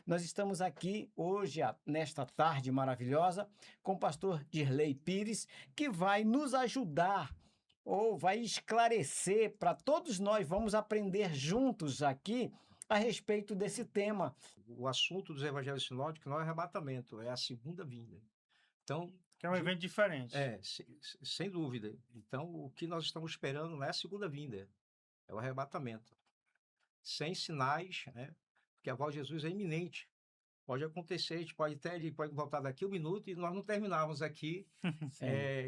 Nós estamos aqui hoje, nesta tarde maravilhosa, com o pastor Dirley Pires, que vai nos ajudar ou vai esclarecer para todos nós, vamos aprender juntos aqui a respeito desse tema. O assunto dos evangelhos sinóticos não é arrebatamento, é a segunda vinda. Então, Que é um evento diferente. sem dúvida. Então, o que nós estamos esperando não é a segunda vinda, é o arrebatamento. Sem sinais, né? Porque a volta de Jesus é iminente. Pode acontecer, ele pode voltar daqui um minuto e nós não terminarmos aqui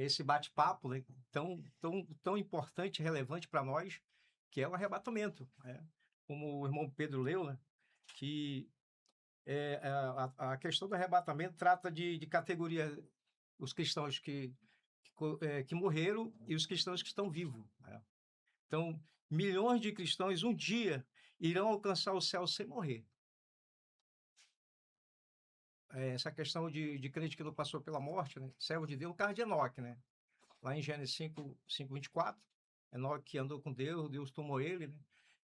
esse bate-papo, né? Tão importante e relevante para nós, que é o arrebatamento, né? Como o irmão Pedro leu, né? Que a questão do arrebatamento trata de categoria, os cristãos que morreram e os cristãos que estão vivos, né? Então, milhões de cristãos um dia irão alcançar o céu sem morrer. Essa questão de crente que não passou pela morte, né? Servo de Deus, o caso de Enoque, né? Lá em Gênesis 5:24, Enoque andou com Deus, Deus tomou ele, né?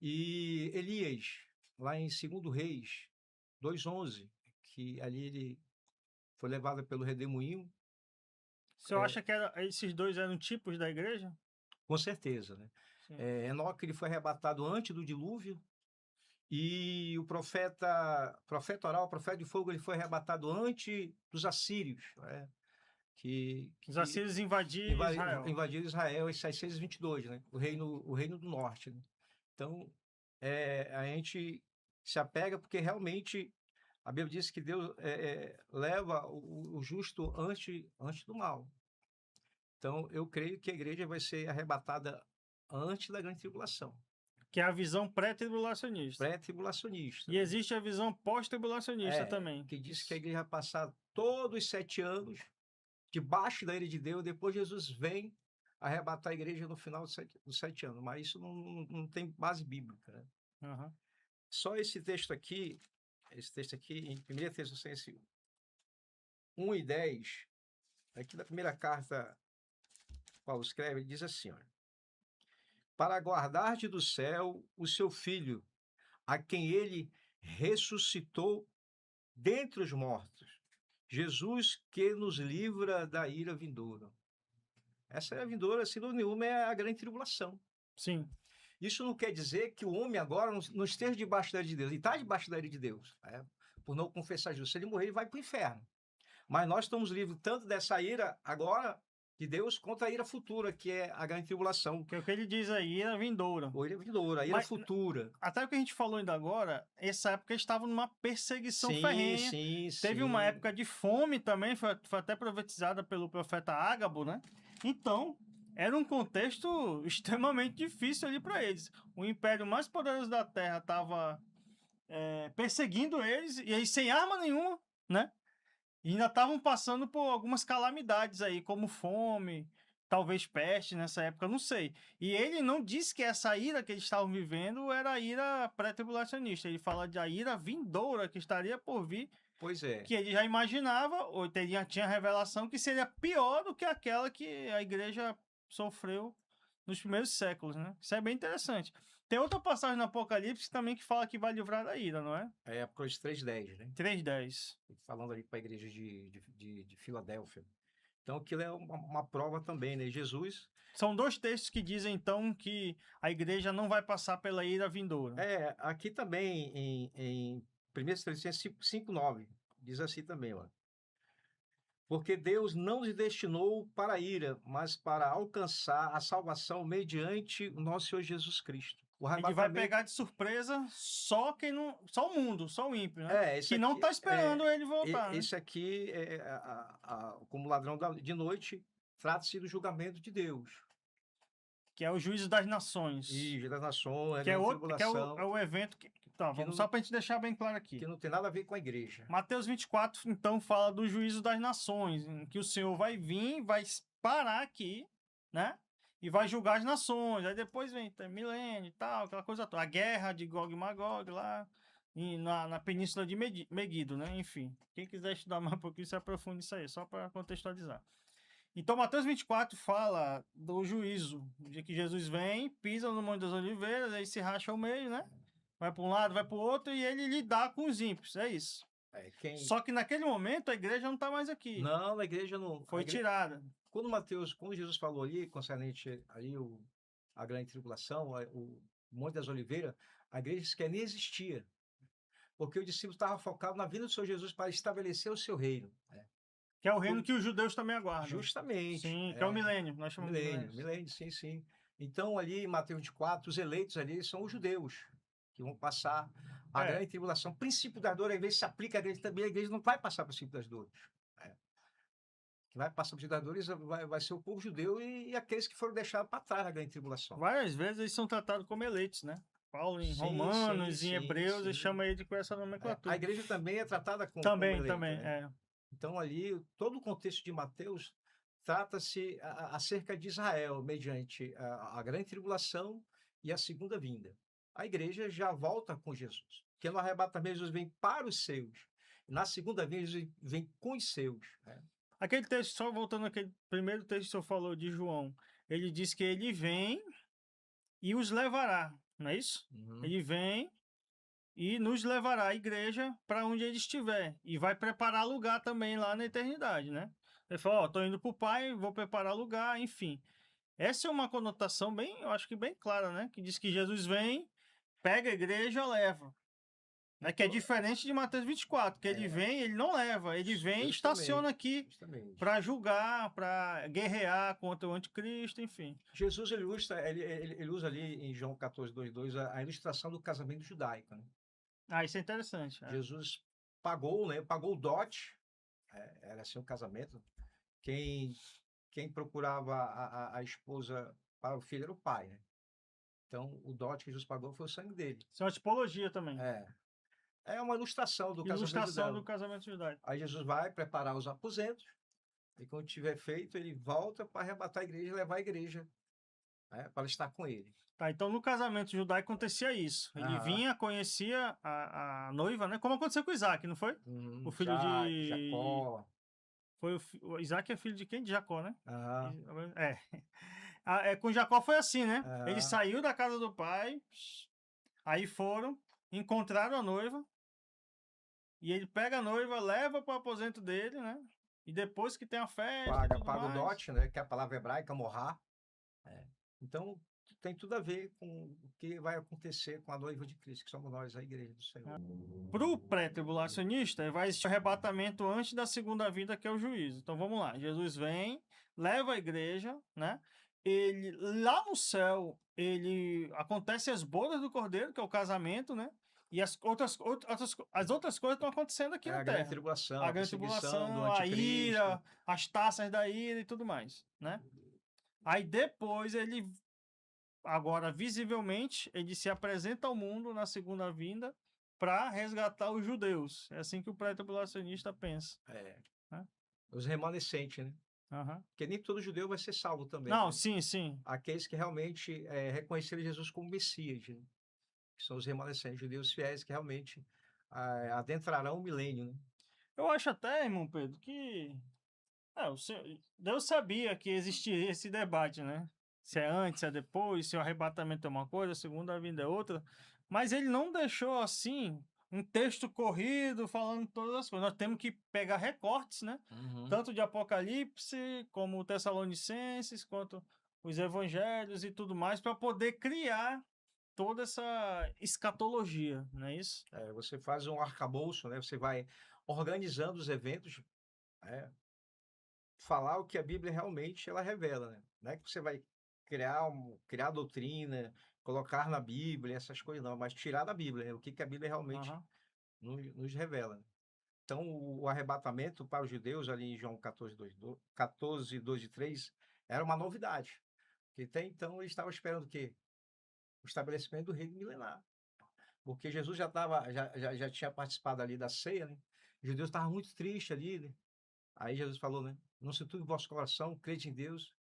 E Elias, lá em 2 Reis 2:11, que ali ele foi levado pelo redemoinho. O senhor acha que esses dois eram tipos da igreja? Com certeza, né? Enoque ele foi arrebatado antes do dilúvio, e o profeta oral, o profeta de fogo, ele foi arrebatado antes dos assírios, né? Os assírios invadiram Israel. Invadiram Israel em 622, né? O reino do norte, né? Então, a gente se apega porque realmente a Bíblia diz que Deus leva o justo antes do mal. Então, eu creio que a igreja vai ser arrebatada antes da grande tribulação. Que é a visão pré-tribulacionista. Pré-tribulacionista. E existe a visão pós-tribulacionista também. Que diz que a igreja vai passar todos os 7 anos debaixo da ira de Deus, depois Jesus vem arrebatar a igreja no final dos 7 anos. Mas isso não tem base bíblica, né? Uhum. Só esse texto aqui em 1 Tessalonicenses 1:10, aqui na primeira carta, Paulo escreve, diz assim, olha: para guardar-te do céu o seu Filho, a quem ele ressuscitou dentre os mortos, Jesus que nos livra da ira vindoura. Essa é a vindoura, sinônimo é a grande tribulação. Sim. Isso não quer dizer que o homem agora não esteja debaixo da ira de Deus. Ele está debaixo da ira de Deus, né? Por não confessar Jesus. Se ele morrer, ele vai para o inferno. Mas nós estamos livres tanto dessa ira agora de Deus quanto a ira futura, que é a grande tribulação. Que é o que ele diz aí, ira vindoura. Ou ira vindoura, a ira futura. Até o que a gente falou ainda agora, essa época eles estavam numa perseguição ferrenha. Teve uma época de fome também, foi até profetizada pelo profeta Ágabo, né? Então, era um contexto extremamente difícil ali para eles. O império mais poderoso da Terra estava perseguindo eles, e eles sem arma nenhuma, né? E ainda estavam passando por algumas calamidades aí, como fome, talvez peste nessa época, não sei. E ele não disse que essa ira que eles estavam vivendo era a ira pré-tribulacionista. Ele fala de a ira vindoura que estaria por vir. Pois é. Que ele já imaginava, ou tinha revelação, que seria pior do que aquela que a igreja sofreu nos primeiros séculos, né? Isso é bem interessante. Tem outra passagem no Apocalipse também que fala que vai livrar da ira, não é? É Apocalipse 3:10, né? 3:10. Falando ali para a igreja de Filadélfia. Então, aquilo é uma prova também, né? Jesus... São dois textos que dizem, então, que a igreja não vai passar pela ira vindoura. Aqui também, em 1 Tessalonicenses 5:9, diz assim também, ó: porque Deus não nos destinou para a ira, mas para alcançar a salvação mediante o nosso Senhor Jesus Cristo. Ele vai pegar de surpresa só o mundo, só o ímpio, né? Que não está esperando ele voltar. Esse aqui, como ladrão de noite, trata-se do julgamento de Deus. Que é o juízo das nações. Isso, das nações, que é o evento que... Tá, vamos só para a gente deixar bem claro aqui. Que não tem nada a ver com a igreja. Mateus 24, então, fala do juízo das nações, em que o Senhor vai vir, vai parar aqui, né? E vai julgar as nações. Aí depois vem milênio e tal, aquela coisa toda. A guerra de Gog e Magog lá na península de Meguido, né? Enfim, quem quiser estudar mais um pouquinho, se aprofunde nisso aí, só para contextualizar. Então, Mateus 24 fala do juízo, de que Jesus vem, pisa no Monte das Oliveiras, aí se racha ao meio, né? vai para um lado, vai para o outro, e ele lidar com os ímpios, é isso. Só que naquele momento a igreja não está mais aqui. Não, a igreja não... Foi tirada. Quando Jesus falou ali, concernente ali a grande tribulação, o Monte das Oliveiras, a igreja sequer nem existia. Porque o discípulo estava focado na vinda do Senhor Jesus para estabelecer o seu reino. Que é o reino que os judeus também aguardam. Justamente. Sim, que é o milênio. Nós chamamos de milênio, sim, sim. Então, ali em Mateus 24, os eleitos ali são os judeus, que vão passar a grande tribulação. O princípio das dores, às vezes, se aplica à igreja também. A igreja não vai passar o princípio das dores. Que vai passar o princípio das dores vai ser o povo judeu e aqueles que foram deixados para trás na grande tribulação. Várias vezes eles são tratados como eleitos, né? Paulo em Romanos, em Hebreus, e chama ele com essa nomenclatura. A igreja também é tratada como eleita, também, né? Então, ali, todo o contexto de Mateus trata-se acerca de Israel, mediante a grande tribulação e a segunda vinda. A igreja já volta com Jesus, porque no arrebatamento Jesus vem para os seus. Na segunda vinda, Jesus vem com os seus. Aquele texto, só voltando àquele primeiro texto que o senhor falou de João, ele diz que ele vem e os levará, não é isso? Uhum. Ele vem e nos levará a igreja para onde ele estiver. E vai preparar lugar também lá na eternidade, né? Ele falou, estou indo para o Pai, vou preparar lugar, enfim. Essa é uma conotação bem, eu acho que bem clara, né? Que diz que Jesus vem, pega a igreja, leva. Né? Que é diferente de Mateus 24, que ele vem, ele não leva, ele vem e estaciona aqui para julgar, para guerrear contra o anticristo, enfim. Jesus ele usa ali em João 14:2 a ilustração do casamento judaico, né? Isso é interessante. Jesus pagou, né? Pagou o dote, era assim um casamento. Quem procurava a esposa para o filho era o pai, né? Então, o dote que Jesus pagou foi o sangue dele. Isso é uma tipologia também. É uma ilustração do casamento judaico. Aí Jesus vai preparar os aposentos, e quando tiver feito, ele volta para arrebatar a igreja e levar a igreja para estar com ele. Tá, então no casamento judaico acontecia isso. Ele vinha, conhecia a noiva, né? Como aconteceu com Isaac, não foi? O filho de Jacó. O Isaac é filho de quem? De Jacó, né? Com Jacó foi assim, né? Ele saiu da casa do pai, aí foram, encontraram a noiva, e ele pega a noiva, leva para o aposento dele, né? E depois que tem a festa. Paga o dote, né? Que é a palavra hebraica, morrar. Então, tem tudo a ver com o que vai acontecer com a noiva de Cristo, que somos nós, a igreja do Senhor. Para o pré-tribulacionista, vai existir o arrebatamento antes da segunda vinda, que é o juízo. Então, vamos lá. Jesus vem, leva a igreja, né? Ele, lá no céu, acontece as bodas do Cordeiro, que é o casamento, né? E as outras coisas estão acontecendo aqui na Terra. A grande tribulação, a ira, as taças da ira e tudo mais, né? Aí depois agora visivelmente, ele se apresenta ao mundo na segunda vinda para resgatar os judeus. É assim que o pré-tribulacionista pensa. Né? Os remanescentes, né? Porque nem todo judeu vai ser salvo também. Não, né? Sim. Aqueles que realmente reconheceram Jesus como Messias, né? Que são os remanescentes, judeus fiéis que realmente adentrarão o milênio. Né? Eu acho até, irmão Pedro, que Deus sabia que existia esse debate, né? Se é antes, se é depois, se o arrebatamento é uma coisa, a segunda vinda é outra. Mas ele não deixou, assim, um texto corrido falando todas as coisas. Nós temos que pegar recortes, né? Tanto de Apocalipse, como Tessalonicenses, quanto os Evangelhos e tudo mais, para poder criar toda essa escatologia, não é isso? Você faz um arcabouço, né? Você vai organizando os eventos, falar o que a Bíblia realmente ela revela, né? Não é que você vai criar doutrina, colocar na Bíblia, essas coisas não, mas tirar da Bíblia, né? O que a Bíblia realmente nos revela. Né? Então, o arrebatamento para os judeus, ali em João 14:2-3, era uma novidade. Porque até então eles estavam esperando o quê? O estabelecimento do reino milenar. Porque Jesus já tinha participado ali da ceia, né? Os judeus estavam muito tristes ali, né? Aí Jesus falou, né? Não se turbe o vosso coração, crede em Deus,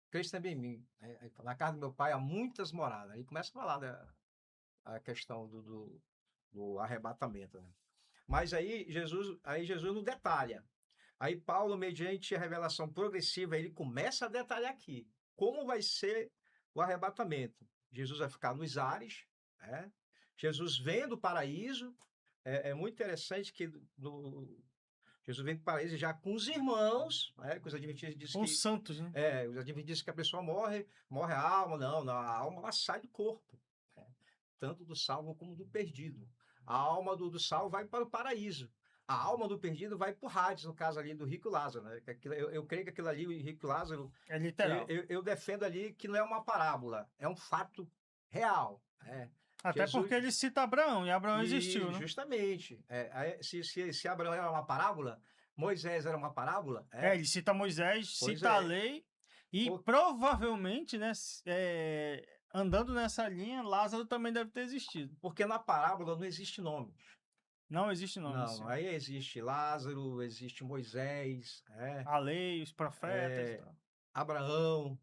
crede também em mim. Na casa do meu pai há muitas moradas. Aí começa a falar a questão do arrebatamento. Né? Mas aí Jesus não detalha. Aí Paulo, mediante a revelação progressiva, ele começa a detalhar aqui como vai ser o arrebatamento. Jesus vai ficar nos ares, Jesus vem do paraíso, é muito interessante que Jesus vem do paraíso já com os irmãos, né? Que os adventistas dizem Com os santos, né? os adventistas dizem que a pessoa morre a alma, não, a alma ela sai do corpo, né? Tanto do salvo como do perdido. A alma do salvo vai para o paraíso. A alma do perdido vai para o Hades, no caso ali do rico Lázaro, né? Eu creio que aquilo ali, o rico Lázaro, é literal. Eu defendo ali que não é uma parábola, é um fato real. Até Jesus... porque ele cita Abraão, e Abraão existiu, né? Justamente. Se Abraão era uma parábola, Moisés era uma parábola. Ele cita Moisés, cita a lei, e provavelmente, né, andando nessa linha, Lázaro também deve ter existido. Porque na parábola não existe nome. Não existe nome. Não, aí existe Lázaro, existe Moisés. A lei, os profetas. Abraão.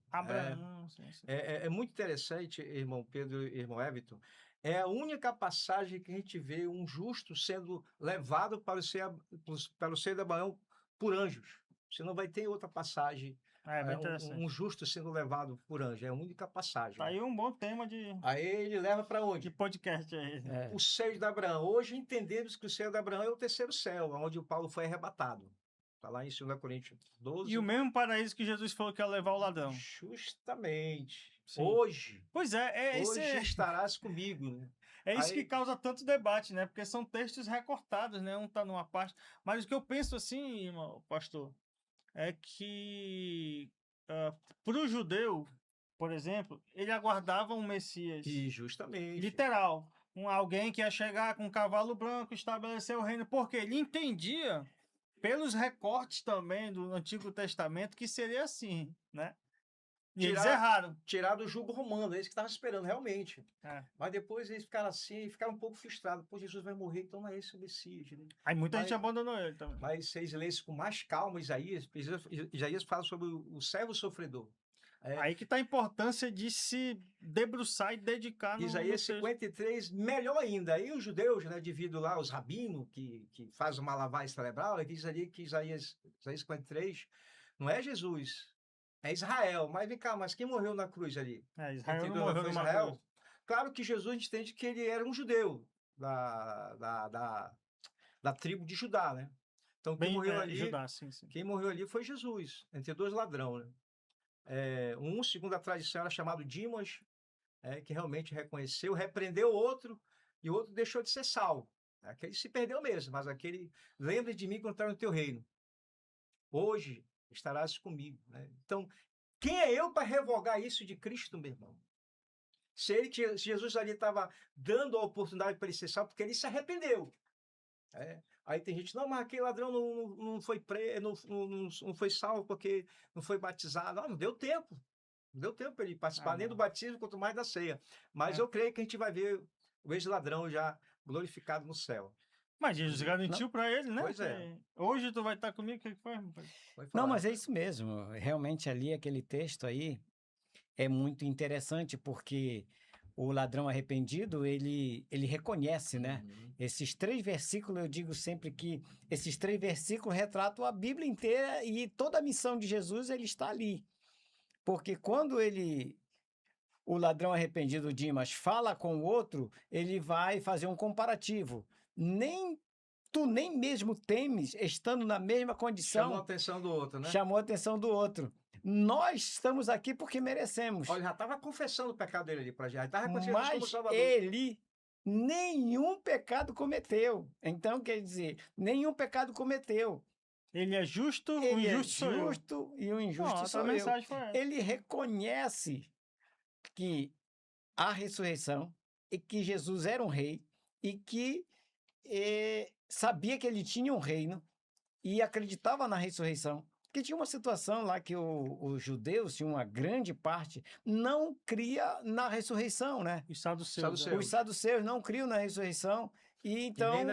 Sim. É muito interessante, irmão Pedro e irmão Everton. É a única passagem que a gente vê um justo sendo levado para o seio de Abraão por anjos. Você não vai ter outra passagem. Um justo sendo levado por anjo. É a única passagem. Tá aí um bom tema de... Aí ele leva para onde? De podcast aí. O seio de Abraão. Hoje entendemos que o seio de Abraão é o terceiro céu, onde o Paulo foi arrebatado. Está lá em 2 Coríntios 12. E o mesmo paraíso que Jesus falou que ia levar o ladrão. Justamente. Sim. Hoje. Pois hoje estarás comigo, né? É isso que causa tanto debate, né? Porque são textos recortados, né? Um está numa parte. Mas o que eu penso assim, irmão, pastor, é que para o judeu, por exemplo, ele aguardava um Messias. E justamente. Literal. Alguém que ia chegar com um cavalo branco, estabelecer o reino, porque ele entendia, pelos recortes também do Antigo Testamento, que seria assim, né? E eles erraram. Tirar do jugo romano, é isso que estava esperando, realmente. Mas depois eles ficaram assim, ficaram um pouco frustrados. Pô, Jesus vai morrer, então não é esse o Messias. Né? Aí muita gente abandonou ele também. Mas se eles lessem com mais calma Isaías fala sobre o servo sofredor. Aí que está a importância de se debruçar e dedicar no Isaías 53, melhor ainda. Aí os judeus, né, devido lá aos rabinos, que fazem uma lavagem cerebral, diz ali que Isaías 53 não é Jesus, é Israel. Mas vem cá, mas quem morreu na cruz ali? Israel não morreu numa cruz. Claro que Jesus entende que ele era um judeu da tribo de Judá, né? Então quem morreu ali, Judá, sim. Quem morreu ali foi Jesus, entre dois ladrões, né? Segundo a tradição, era chamado Dimas, que realmente reconheceu, repreendeu o outro, e o outro deixou de ser salvo. Aquele se perdeu mesmo, mas aquele, lembra de mim quando está no teu reino. Hoje estarás comigo. Né? Então, quem é eu para revogar isso de Cristo, meu irmão? Se Jesus ali estava dando a oportunidade para ele ser salvo, porque ele se arrependeu. Aí tem gente, não, mas aquele ladrão não foi não foi salvo porque não foi batizado. Não deu tempo. Não deu tempo para ele participar nem do batismo, quanto mais da ceia. Mas eu creio que a gente vai ver o ex-ladrão já glorificado no céu. Mas Jesus garantiu para ele, né? Pois é. Hoje tu vai estar comigo, o que foi? Não, mas é isso mesmo. Realmente ali, aquele texto aí é muito interessante, porque o ladrão arrependido, ele reconhece, né? Esses 3 versículos, eu digo sempre que esses 3 versículos retratam a Bíblia inteira e toda a missão de Jesus, ele está ali. Porque quando o ladrão arrependido, Dimas, fala com o outro, ele vai fazer um comparativo. Tu nem mesmo temes, estando na mesma condição. Chamou a atenção do outro, né? Chamou a atenção do outro. Nós estamos aqui porque merecemos. Olha, já estava confessando o pecado dele ali para já. Mas ele nenhum pecado cometeu. Então, quer dizer, nenhum pecado cometeu. Ele é justo, o injusto sou eu. E o injusto sou eu. Ele reconhece que há ressurreição e que Jesus era um rei e que sabia que ele tinha um reino e acreditava na ressurreição. Porque tinha uma situação lá que os judeus, tinha uma grande parte, não cria na ressurreição, né? Os saduceus. Os saduceus não criam na ressurreição. E então, nem na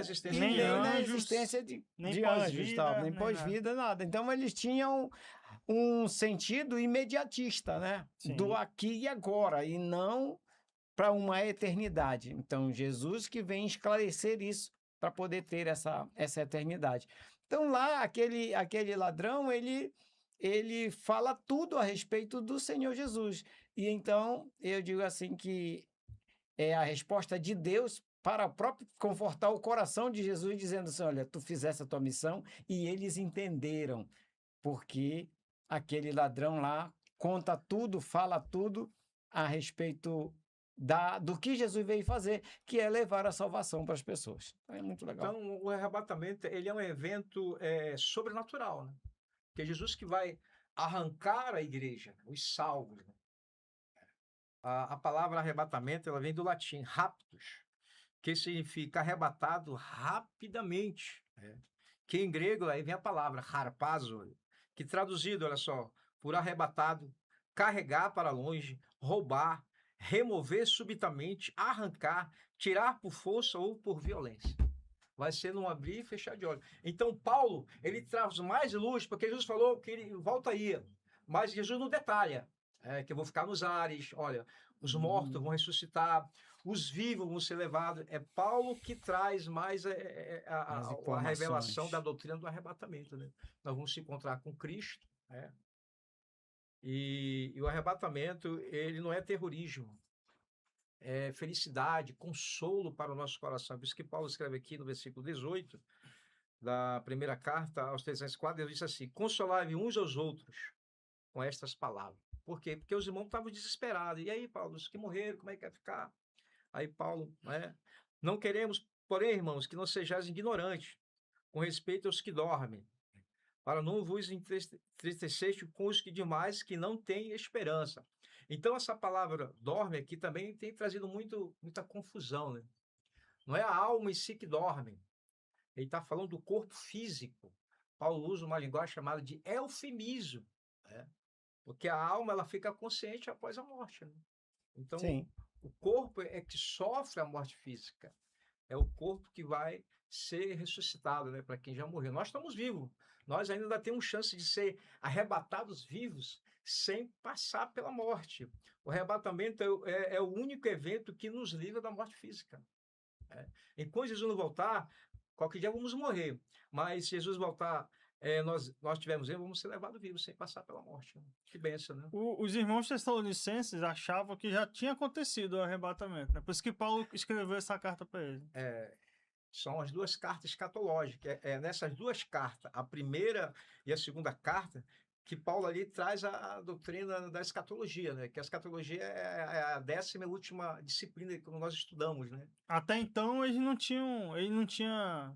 existência de anjos, tal, nem pós-vida, nada. Então, eles tinham um sentido imediatista, né? Sim. Do aqui e agora, e não para uma eternidade. Então, Jesus que vem esclarecer isso para poder ter essa eternidade. Então, lá, aquele ladrão, ele fala tudo a respeito do Senhor Jesus. E então, eu digo assim que é a resposta de Deus para próprio confortar o coração de Jesus, dizendo assim, olha, tu fizeste a tua missão, e eles entenderam, porque aquele ladrão lá conta tudo, fala tudo a respeito do que Jesus veio fazer, que é levar a salvação para as pessoas. Então, é muito legal. Então, o arrebatamento, ele é um evento sobrenatural, né? Porque Jesus que vai arrancar a igreja, os salvos, né? A palavra arrebatamento, ela vem do latim, raptus, que significa arrebatado rapidamente, né? Que em grego aí vem a palavra harpazo, que traduzido, olha só, por arrebatado, carregar para longe, roubar, remover subitamente, arrancar, tirar por força ou por violência. Vai ser num abrir e fechar de olhos. Então, Paulo, ele traz mais luz, porque Jesus falou que ele volta aí, mas Jesus não detalha, que eu vou ficar nos ares, olha, os mortos vão ressuscitar, os vivos vão ser levados. É Paulo que traz mais a revelação da doutrina do arrebatamento, né? Nós vamos se encontrar com Cristo, né? E o arrebatamento, ele não é terrorismo, é felicidade, consolo para o nosso coração. Por isso que Paulo escreve aqui no versículo 18 da primeira carta aos Tessalonicenses, ele diz assim: consolai-vos uns aos outros com estas palavras. Por quê? Porque os irmãos estavam desesperados. E aí, Paulo, os que morreram, como é que vai ficar? Aí Paulo, né? Não queremos, porém, irmãos, que não sejais ignorantes com respeito aos que dormem, para não vos entristeceis com os que demais que não têm esperança. Então, essa palavra dorme aqui também tem trazido muita confusão, né? Não é a alma em si que dorme. Ele está falando do corpo físico. Paulo usa uma linguagem chamada de eufemismo, né? Porque a alma, ela fica consciente após a morte, né? Então, Sim. O corpo é que sofre a morte física. É o corpo que vai ser ressuscitado, né? Para quem já morreu. Nós estamos vivos. Nós ainda temos chance de ser arrebatados vivos sem passar pela morte. O arrebatamento é o único evento que nos livra da morte física, né? Enquanto Jesus não voltar, qualquer dia vamos morrer. Mas se Jesus voltar, nós tivermos ele, vamos ser levados vivos sem passar pela morte, né? Que bênção, né? Os irmãos tessalonicenses achavam que já tinha acontecido o arrebatamento, né? Por isso que Paulo escreveu essa carta para eles. São as duas cartas escatológicas. Nessas duas cartas, a primeira e a segunda carta, que Paulo ali traz a doutrina da escatologia, né? Que a escatologia é a 10ª e última disciplina que nós estudamos, né? Até então ele não tinha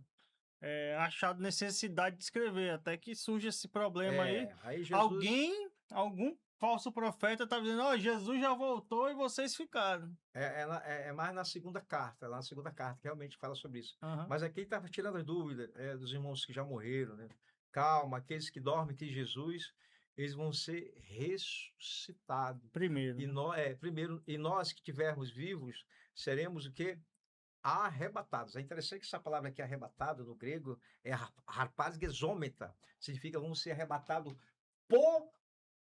achado necessidade de escrever, até que surge esse problema aí Jesus... algum falso profeta está dizendo, Jesus já voltou e vocês ficaram. É mais na segunda carta, lá na segunda carta que realmente fala sobre isso. Uhum. Mas aqui estava tirando as dúvidas dos irmãos que já morreram, né? Calma, aqueles que dormem em Jesus, eles vão ser ressuscitados. Primeiro. E nós que estivermos vivos, seremos o quê? Arrebatados. É interessante que essa palavra aqui, arrebatado, no grego, é harpazgesômeta. Significa vamos ser arrebatados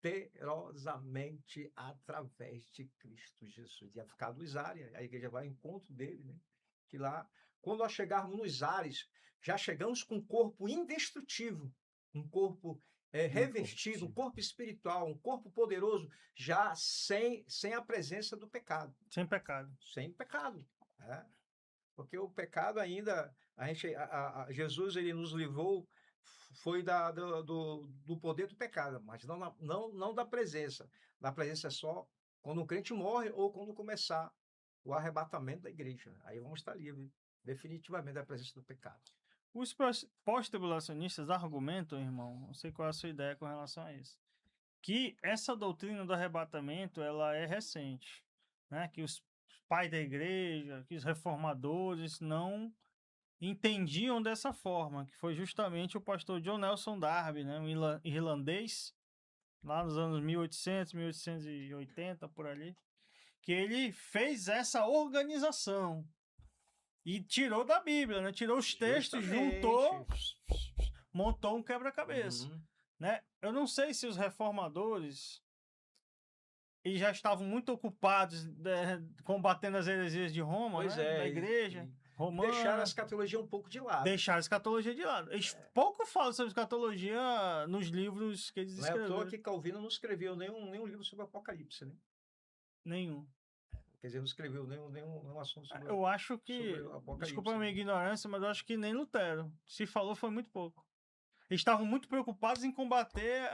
poderosamente através de Cristo Jesus. Ia ficar nos ares, a igreja vai ao encontro dele, né? Que lá, quando nós chegarmos nos ares, já chegamos com um corpo indestrutível, um corpo revestido, um corpo espiritual, um corpo poderoso, já sem a presença do pecado. Sem pecado. Sem pecado. Porque o pecado ainda, Jesus ele nos livrou, foi do poder do pecado, mas não da presença. Da presença é só quando um crente morre ou quando começar o arrebatamento da igreja. Aí vamos estar livres, definitivamente, da presença do pecado. Os pós-tribulacionistas argumentam, irmão, não sei qual é a sua ideia com relação a isso, que essa doutrina do arrebatamento ela é recente, né? Que os pais da igreja, que os reformadores não entendiam dessa forma, que foi justamente o pastor John Nelson Darby, né? Um irlandês, lá nos anos 1800, 1880, por ali, que ele fez essa organização e tirou da Bíblia, né? Tirou os textos, juntou, montou um quebra-cabeça, né? Eu não sei se os reformadores eles já estavam muito ocupados combatendo as heresias de Roma, da igreja romana. Deixaram a escatologia um pouco de lado. Deixaram a escatologia de lado. Eles pouco falam sobre escatologia nos livros que eles escreveram. Não é à toa que Calvino não escreveu nenhum livro sobre o Apocalipse, né? Nenhum. Quer dizer, não escreveu nenhum assunto sobre, Eu acho que, sobre o Apocalipse. desculpa a minha ignorância, mas eu acho que nem Lutero. Se falou, foi muito pouco. Eles estavam muito preocupados em combater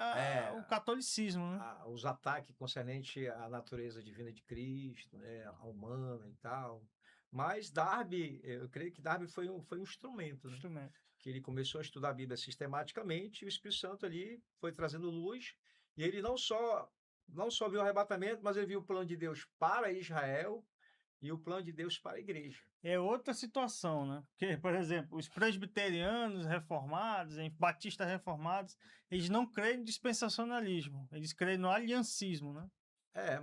o catolicismo, né? Os ataques concernentes à natureza divina de Cristo, né, a humana e tal. Mas Darby, eu creio que Darby foi um instrumento, né? Instrumento. Que ele começou a estudar a Bíblia sistematicamente, e o Espírito Santo ali foi trazendo luz, e ele não só viu o arrebatamento, mas ele viu o plano de Deus para Israel e o plano de Deus para a igreja. É outra situação, né? Porque, por exemplo, os presbiterianos reformados, batistas reformados, eles não creem em dispensacionalismo, eles creem no aliancismo, né?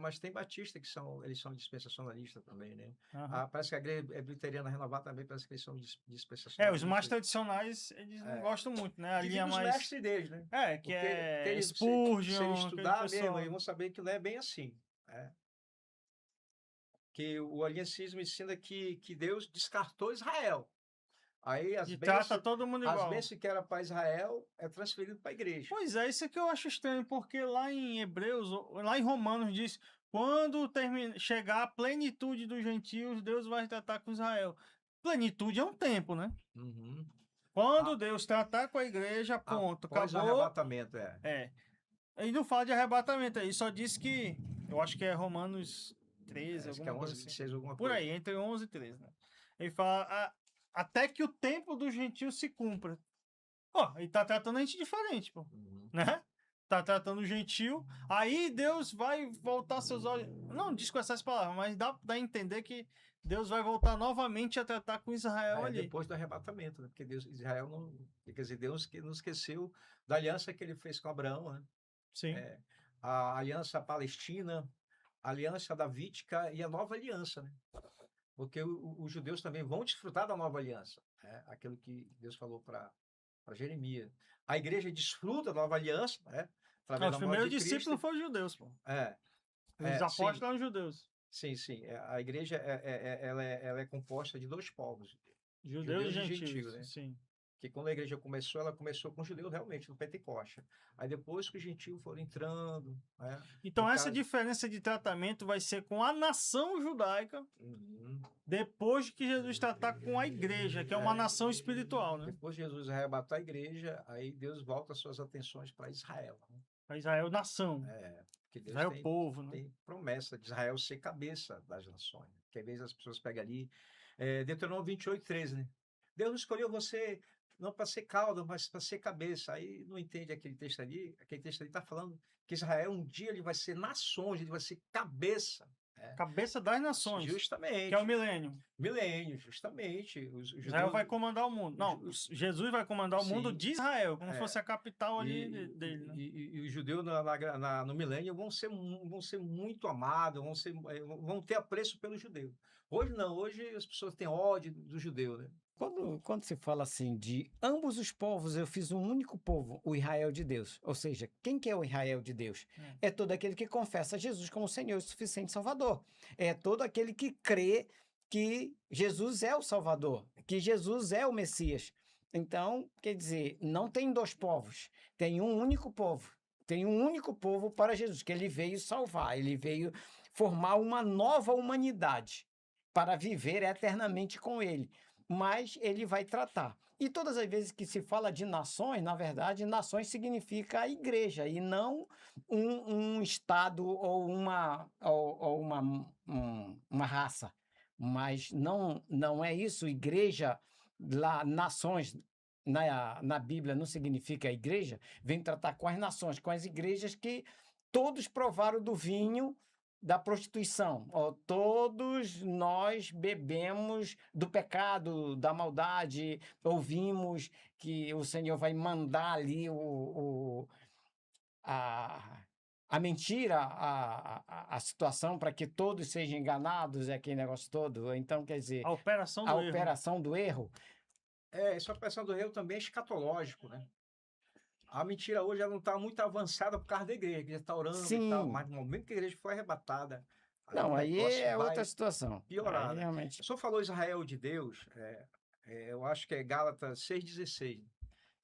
Mas tem batista que eles são dispensacionalistas também, né? Uhum. Parece que a igreja presbiteriana renovada também parece que eles são dispensacionalistas. Os mais tradicionais, eles não gostam muito, né? A linha os mais... mestres deles, né? Que é Spurgeon, se estudar mesmo, eles vão saber que não é bem assim. Que o aliancismo ensina que Deus descartou Israel. Aí as trata todo mundo igual. As bênçãos que era para Israel é transferido para a igreja. Pois é, isso é que eu acho estranho, porque lá em Hebreus, lá em Romanos diz, quando chegar a plenitude dos gentios, Deus vai tratar com Israel. Plenitude é um tempo, né? Uhum. Quando Deus tratar com a igreja, ponto, após acabou. O arrebatamento, Ele não fala de arrebatamento, ele só diz que, eu acho que é Romanos 13, alguma coisa 26, alguma por coisa. aí, entre 11 e 13, né? Ele fala, até que o tempo dos gentios se cumpra. Ele tá tratando a gente diferente, pô. Uhum. Né? Tá tratando o gentil, aí Deus vai voltar seus olhos. Não diz com essas palavras, mas dá a entender que Deus vai voltar novamente a tratar com Israel ali. Depois do arrebatamento, né? Porque Israel não. Quer dizer, Deus não esqueceu da aliança que ele fez com Abraão, né? Sim. A aliança palestina, a aliança davídica e a nova aliança, né? Porque os judeus também vão desfrutar da nova aliança, aquilo que Deus falou para Jeremias. A igreja desfruta da nova aliança, Os primeiros discípulos foram judeus, pô. Os apóstolos eram judeus. Sim. A igreja ela é composta de dois povos, judeus e gentios, né? Sim. Que quando a igreja começou, ela começou com os judeus realmente, no Pentecoste. Aí depois que os gentios foram entrando... Então essa diferença de tratamento vai ser com a nação judaica, depois que Jesus tratar com a igreja, que é uma nação espiritual, né? Depois de Jesus arrebatar a igreja, aí Deus volta as suas atenções para Israel. Né? Para Israel, nação. Porque Deus Israel, povo, né? Tem promessa de Israel ser cabeça das nações. Que às vezes as pessoas pegam ali, Deuteronômio 28:13, né? Deus não escolheu você não para ser cauda, mas para ser cabeça. Aí não entende aquele texto ali está falando que Israel um dia ele vai ser nações, ele vai ser cabeça. Cabeça das nações. Justamente. Que é o milênio. Milênio, justamente. Israel vai comandar o mundo. Não, Jesus vai comandar o mundo de Israel, como fosse a capital ali dele. Né? E os judeus no milênio vão ser muito amados, vão ter apreço pelo judeu. Hoje não, hoje as pessoas têm ódio do judeu, né? Quando se fala assim de ambos os povos, eu fiz um único povo, o Israel de Deus. Ou seja, quem que é o Israel de Deus? É todo aquele que confessa Jesus como Senhor e suficiente Salvador. É todo aquele que crê que Jesus é o Salvador, que Jesus é o Messias. Então, quer dizer, não tem dois povos, tem um único povo. Tem um único povo para Jesus, que ele veio salvar, ele veio formar uma nova humanidade para viver eternamente com ele. Mas ele vai tratar. E todas as vezes que se fala de nações, na verdade, nações significa a igreja e não um estado ou uma raça. Mas não é isso. Igreja, lá, nações, na Bíblia não significa igreja, vem tratar com as nações, com as igrejas que todos provaram do vinho da prostituição. Todos nós bebemos do pecado, da maldade, ouvimos que o Senhor vai mandar ali a mentira, a situação para que todos sejam enganados, aquele negócio todo. Então, quer dizer... A operação do erro. Essa operação do erro também é escatológico, né? A mentira hoje ela não está muito avançada por causa da igreja, que a igreja está orando e tal, mas no momento que a igreja foi arrebatada... Aí é outra situação. Piorar, né? Realmente... O senhor falou Israel de Deus, eu acho que é Gálatas 6,16.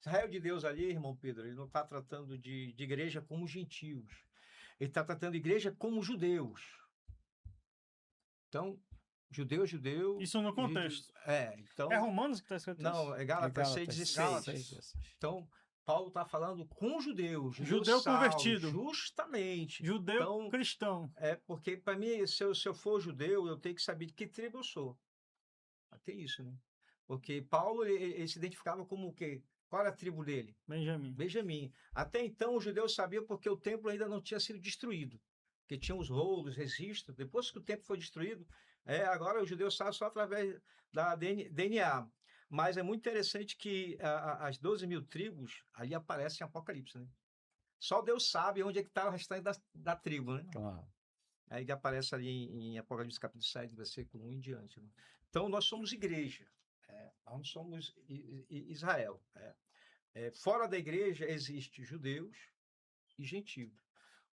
Israel de Deus ali, irmão Pedro, ele não está tratando de igreja como gentios. Ele está tratando de igreja como judeus. Então, judeu é judeu. Isso no contexto. Então... É Romanos que está escrito isso? Não, é Gálatas 6,16. Então, Paulo está falando com judeus. Judeu convertido. Justamente. Judeu então, cristão. Porque para mim, se eu for judeu, eu tenho que saber de que tribo eu sou. Até isso, né? Porque Paulo, ele se identificava como o quê? Qual era a tribo dele? Benjamim. Até então, os judeus sabiam porque o templo ainda não tinha sido destruído. Porque tinha os rolos, registros. Depois que o templo foi destruído, agora os judeus sabem só através da DNA. Mas é muito interessante que as 12 mil tribos ali aparecem em Apocalipse, né? Só Deus sabe onde é que está o restante da tribo, né? Claro. Aí aparece ali em Apocalipse capítulo 7, versículo 1 em diante. Né? Então, nós somos igreja. Nós não somos Israel. Fora da igreja existe judeus e gentios.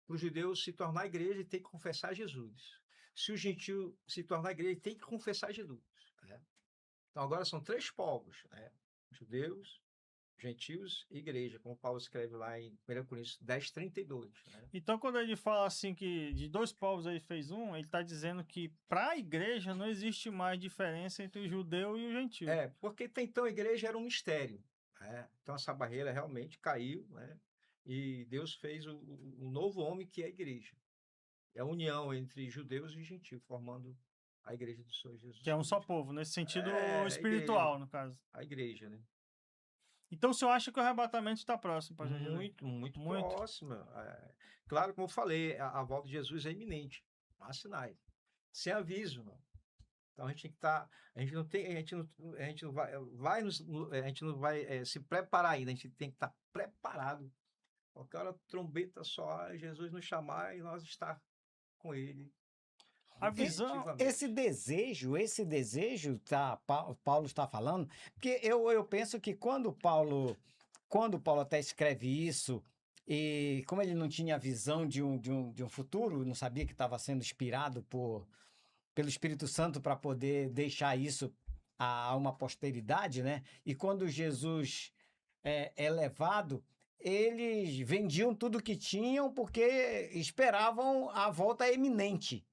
Para o judeu se tornar igreja, ele tem que confessar Jesus. Se o gentio se tornar igreja, ele tem que confessar Jesus. Então, agora são 3 povos, judeus, gentios e igreja, como Paulo escreve lá em 1 Coríntios 10, 32. Então, quando ele fala assim que de 2 povos ele fez um, ele está dizendo que para a igreja não existe mais diferença entre o judeu e o gentio. Porque até então a igreja era um mistério. Então, essa barreira realmente caiu, e Deus fez um novo homem que é a igreja. É a união entre judeus e gentios, formando a igreja do Senhor Jesus. Que é um só povo, nesse sentido espiritual, igreja, no caso. A igreja, né? Então, o senhor acha que o arrebatamento está próximo? Muito próximo. Claro, como eu falei, a volta de Jesus é iminente. Há sinais. Sem aviso, não. Então, a gente tem que estar... A gente não vai se preparar ainda. A gente tem que estar preparado. Qualquer hora, trombeta só, Jesus nos chamar e nós estar com ele. A visão, esse desejo, Paulo está falando, porque eu penso que quando Paulo até escreve isso, e como ele não tinha visão de um futuro, não sabia que estava sendo inspirado pelo Espírito Santo para poder deixar isso a uma posteridade, né? E quando Jesus é levado, eles vendiam tudo que tinham porque esperavam a volta iminente.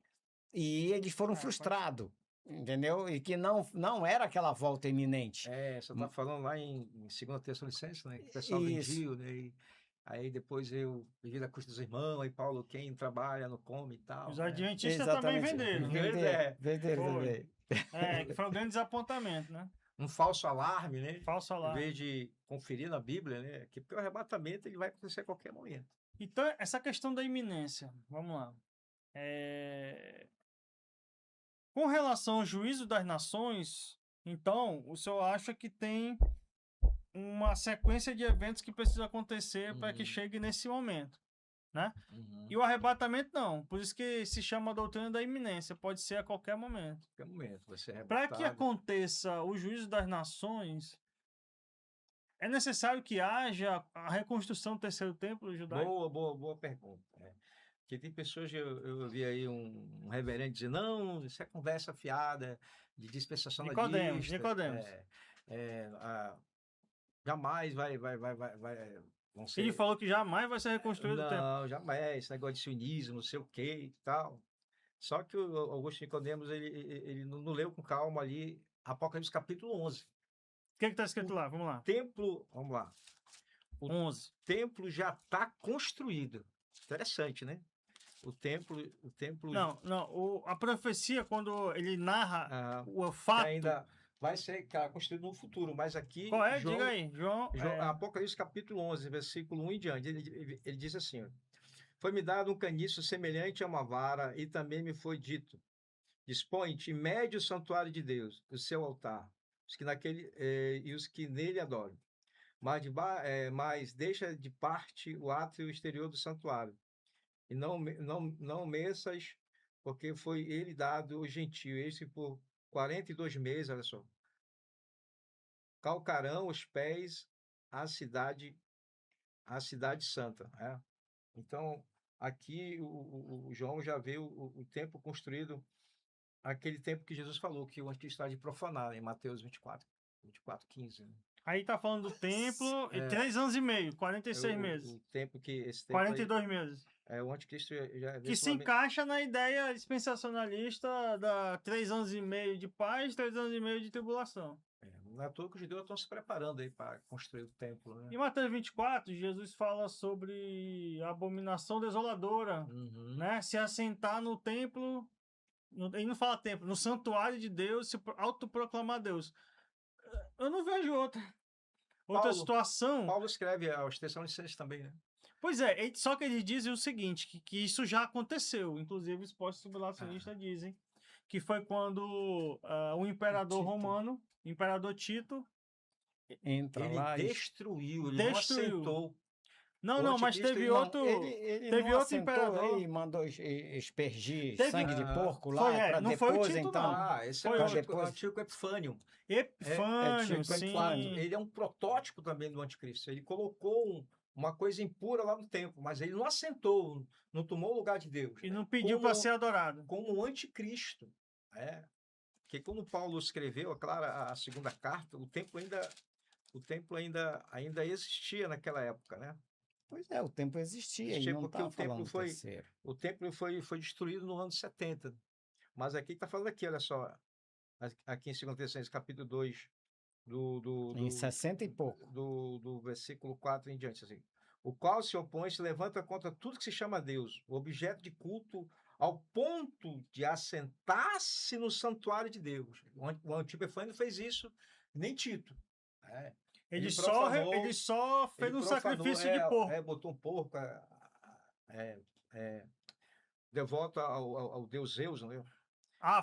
E eles foram frustrados, entendeu? E que não era aquela volta iminente. Você está falando lá em 2 Tessalonicenses, né? Que o pessoal vendiu, né? E aí depois devido à custa dos irmãos, aí Paulo, quem trabalha, não come e tal. Os adventistas também venderam. Venderam. Que foi um grande desapontamento, né? Um falso alarme, né? Falso alarme. Em vez de conferir na Bíblia, né? Porque o arrebatamento ele vai acontecer a qualquer momento. Então, essa questão da iminência, vamos lá. Com relação ao juízo das nações, então, o senhor acha que tem uma sequência de eventos que precisa acontecer para que chegue nesse momento, né? E o arrebatamento não, por isso que se chama a doutrina da iminência, pode ser a qualquer momento. Qualquer momento vai ser arrebatado. Para que aconteça o juízo das nações, é necessário que haja a reconstrução do terceiro templo judaico? Boa pergunta. Porque tem pessoas, eu vi aí um reverendo dizer, não, isso é conversa fiada, de dispensacionalista. Nicodemos. Jamais vão ser... Ele falou que jamais vai ser reconstruído o templo. Não, jamais, esse negócio de sionismo, não sei o que e tal. Só que o Augusto Nicodemos, ele não leu com calma ali Apocalipse capítulo 11. O que está escrito lá? Vamos lá. Vamos lá. O 11. templo já está construído. Interessante, né? O templo... A profecia, quando ele narra o fato... Ainda vai ser construído no futuro, mas aqui... Qual é? Diga aí, João. Apocalipse capítulo 11, versículo 1 em diante, ele diz assim, foi-me dado um caniço semelhante a uma vara, e também me foi dito, dispõe-te e mede o santuário de Deus, o seu altar, e os que nele adoram. Mas deixa de parte o átrio exterior do santuário, e não meças, porque foi ele dado o gentio, esse por 42 meses, olha só. Calcarão os pés à cidade santa. Então, aqui o João já vê o templo construído, aquele tempo que Jesus falou, que o anticristo está de profanar, em Mateus 24, 15. Né? Aí tá falando do templo, e 3 anos e meio, 46 meses. O tempo que esse tempo 42 meses. o anticristo já Que se encaixa na ideia dispensacionalista da 3 anos e meio de paz, 3 anos e meio de tribulação. Não é à toa que os judeus estão se preparando aí para construir o templo, né? Em Mateus 24, Jesus fala sobre a abominação desoladora, né? Se assentar no templo, ele não fala templo, no santuário de Deus, se autoproclamar Deus. Eu não vejo outra situação. Paulo escreve aos Tessalonicenses também, né? Pois é, só que eles dizem o seguinte, que isso já aconteceu. Inclusive, os pós-tribulacionistas dizem que foi quando o imperador romano, o imperador Tito, ele destruiu, ele não assentou. Não, mas teve outro. Ele teve não outro imperador e mandou espergir sangue de porco lá para não depois, foi o Tito, então. não. Esse é o antigo Epifânio. Epifânio, sim. Ele é um protótipo também do anticristo. Ele colocou uma coisa impura lá no templo, mas ele não assentou, não tomou o lugar de Deus. E não pediu para ser adorado. Como o anticristo. Porque quando Paulo escreveu, claro, a segunda carta, o templo ainda existia naquela época, né? Pois é, o templo existia e não porque o templo foi destruído no ano 70. Mas aqui está falando aqui, olha só, aqui em 2 Tessalonicenses, capítulo 2, em 60 e pouco. Do versículo 4 em diante, assim. O qual se opõe, se levanta contra tudo que se chama Deus, o objeto de culto, ao ponto de assentar-se no santuário de Deus. O antigo Epifânio fez isso, nem Tito. Ele só fez um sacrifício de porco. Botou um porco, devoto ao deus Zeus, não é?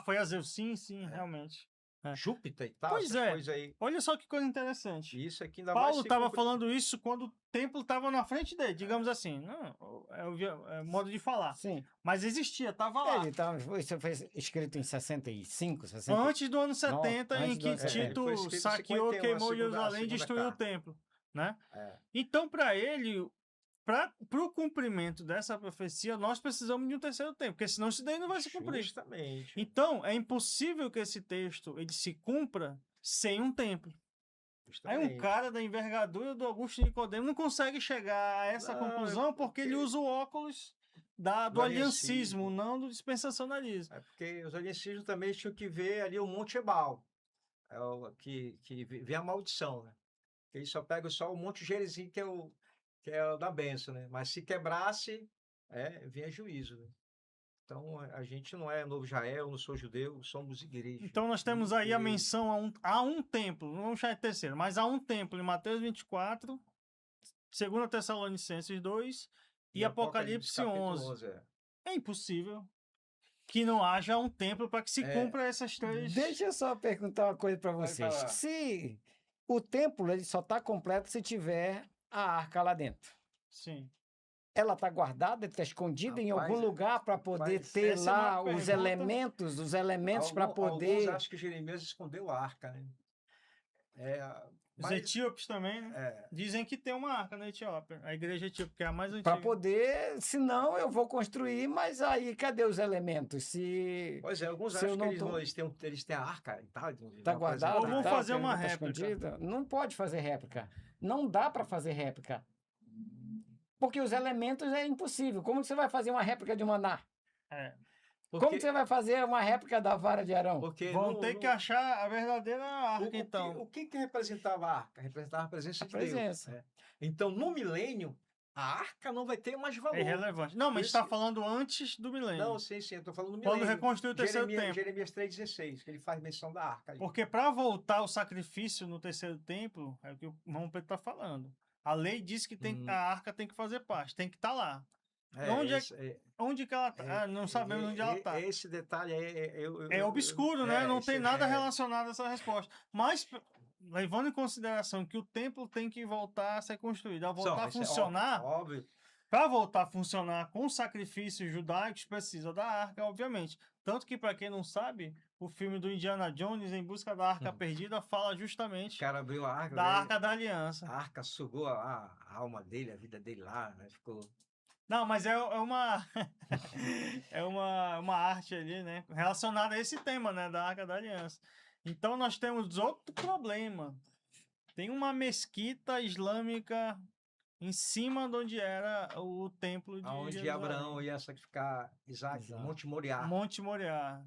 Foi a Zeus, sim, realmente. Júpiter e tal, pois aí. Olha só que coisa interessante. Isso aqui ainda Paulo estava falando isso quando o templo estava na frente dele, digamos assim. Não, é modo de falar. Sim. Mas existia, estava lá. Isso foi escrito em 65, 60. Antes do ano 70, em que Tito saqueou, queimou Jerusalém e destruiu o templo. Né? Então, para ele, para o cumprimento dessa profecia, nós precisamos de um terceiro templo, porque senão isso daí não vai se cumprir. Justamente. Então, é impossível que esse texto ele se cumpra sem um templo. Justamente. Aí um cara da envergadura do Augusto Nicodemo não consegue chegar a essa conclusão porque ele usa o óculos do aliancismo, não do dispensacionalismo. Porque os aliancismos também tinham que ver ali o Monte Ebal, que vê a maldição, né? Ele só pega só o Monte Gerizim, que é o da bênção, né? Mas se quebrasse, vinha juízo, né? Então, a gente não é novo Israel, não sou judeu, somos igreja. Então, nós temos aí a menção a um templo, não vamos chamar de terceiro, mas a um templo em Mateus 24, 2 Tessalonicenses 2 e Apocalipse 11. É impossível que não haja um templo para que se cumpra essas três... Deixa eu só perguntar uma coisa para vocês. Se o templo ele só está completo se tiver a arca lá dentro. Sim. Ela está guardada, está escondida em algum lugar para poder ter lá os elementos para poder... Alguns acham que Jeremias escondeu a arca, né? Os etíopes também, né? Dizem que tem uma arca na Etiópia, a igreja etíope, que é a mais antiga. Para poder, senão eu vou construir, mas aí cadê os elementos? Pois é, alguns acham que eles têm a arca e tal. Está guardado. Ou vão fazer uma réplica. Não pode fazer réplica. Não dá para fazer réplica. Porque os elementos é impossível. Como você vai fazer uma réplica de Maná? Como você vai fazer uma réplica da vara de Arão? Vão ter que achar a verdadeira arca, então. O que representava a arca? Representava a presença de Deus. Então, no milênio, a arca não vai ter mais valor. É irrelevante. Não, mas está falando antes do milênio. Não, sim, eu estou falando do milênio. Quando reconstrui o terceiro templo. Jeremias 3,16, que ele faz menção da arca. Ali. Porque para voltar o sacrifício no terceiro templo, é o que o irmão Pedro está falando. A lei diz que a arca tem que fazer parte, tem que estar lá. Onde que ela está? Não sabemos onde ela está. Esse detalhe é obscuro, né? Não tem nada relacionado a essa resposta. Mas, levando em consideração que o templo tem que voltar a ser construído, a voltar a funcionar... Óbvio. Para voltar a funcionar com sacrifícios judaicos, precisa da arca, obviamente. Tanto que, para quem não sabe, o filme do Indiana Jones, Em Busca da Arca Perdida, fala justamente o cara abriu a arca, da Arca da Aliança. A arca sugou a alma dele, a vida dele lá, né? Ficou... Não, mas é uma uma arte ali, né? Relacionada a esse tema, né? Da Arca da Aliança. Então, nós temos outro problema. Tem uma mesquita islâmica em cima de onde era o templo de Onde Jerusalém. Abraão ia sacrificar Isaac, Exato. Monte Moriá. Monte Moriá.